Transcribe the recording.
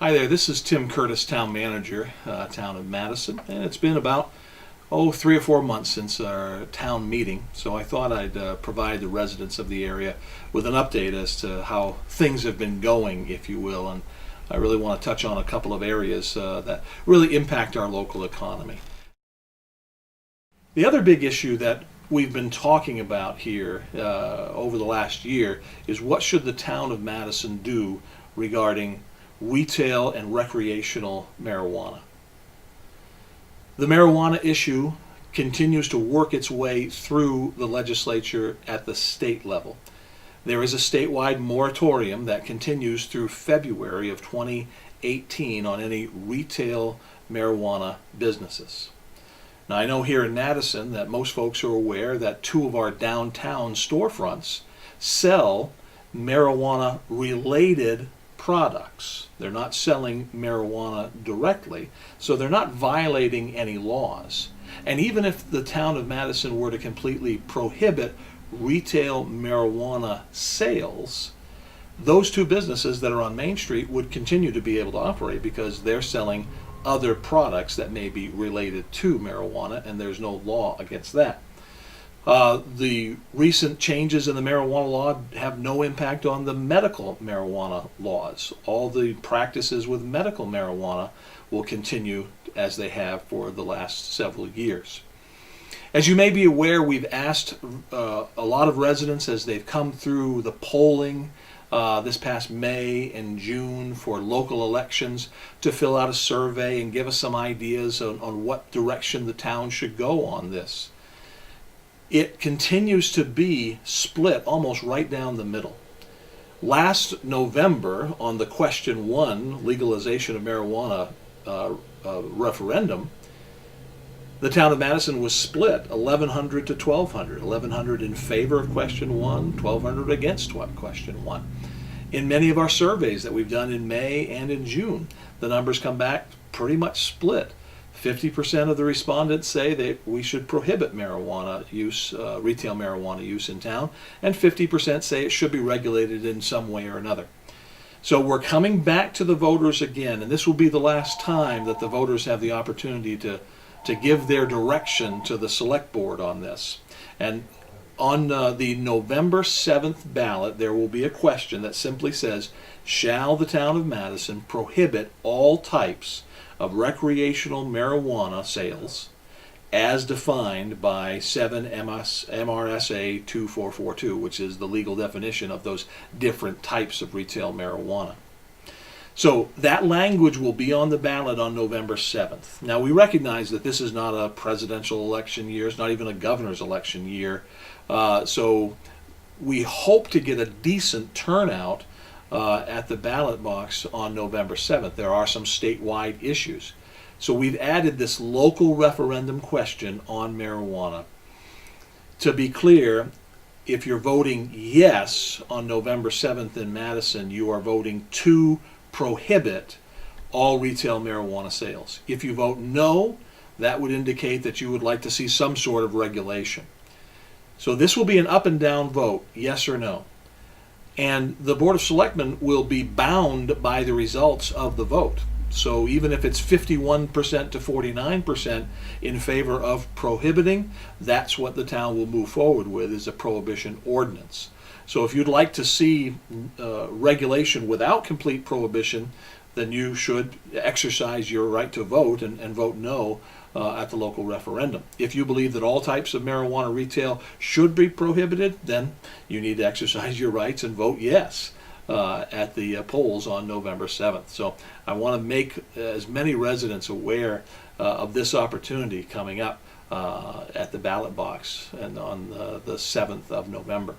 Hi there, this is Tim Curtis, Town Manager, Town of Madison, and it's been about 3 or 4 months since our town meeting, so I thought I'd provide the residents of the area with an update as to how things have been going, if you will, and I really want to touch on a couple of areas that really impact our local economy. The other big issue that we've been talking about here over the last year is what should the town of Madison do regarding retail and recreational marijuana. The marijuana issue continues to work its way through the legislature at the state level. There is a statewide moratorium that continues through February of 2018 on any retail marijuana businesses. Now, I know here in Madison that most folks are aware that 2 of our downtown storefronts sell marijuana-related products. They're not selling marijuana directly, so they're not violating any laws. And even if the town of Madison were to completely prohibit retail marijuana sales, those 2 businesses that are on Main Street would continue to be able to operate because they're selling other products that may be related to marijuana, and there's no law against that. The recent changes in the marijuana law have no impact on the medical marijuana laws. All the practices with medical marijuana will continue as they have for the last several years. As you may be aware, we've asked a lot of residents as they've come through the polling this past May and June for local elections to fill out a survey and give us some ideas on what direction the town should go on this. It continues to be split almost right down the middle. Last November, on the question 1, legalization of marijuana referendum, the town of Madison was split 1,100 to 1,200. 1,100 in favor of question 1, 1,200 against question 1. In many of our surveys that we've done in May and in June, the numbers come back pretty much split. 50% of the respondents say that we should prohibit marijuana use, retail marijuana use in town, and 50% say it should be regulated in some way or another. So we're coming back to the voters again, and this will be the last time that the voters have the opportunity to give their direction to the select board on this. And on the November 7th ballot, there will be a question that simply says, shall the town of Madison prohibit all types of recreational marijuana sales as defined by 7 MRSA 2442, which is the legal definition of those different types of retail marijuana. So that language will be on the ballot on November 7th. Now, we recognize that this is not a presidential election year, it's not even a governor's election year, so we hope to get a decent turnout at the ballot box on November 7th. There are some statewide issues. So we've added this local referendum question on marijuana. To be clear, if you're voting yes on November 7th in Madison, you are voting to prohibit all retail marijuana sales. If you vote no, that would indicate that you would like to see some sort of regulation. So this will be an up and down vote, yes or no. And the Board of Selectmen will be bound by the results of the vote. So even if it's 51% to 49% in favor of prohibiting, that's what the town will move forward with, is a prohibition ordinance. So if you'd like to see regulation without complete prohibition, then you should exercise your right to vote and vote no at the local referendum. If you believe that all types of marijuana retail should be prohibited, then you need to exercise your rights and vote yes at the polls on November 7th. So I want to make as many residents aware of this opportunity coming up at the ballot box and on the 7th of November.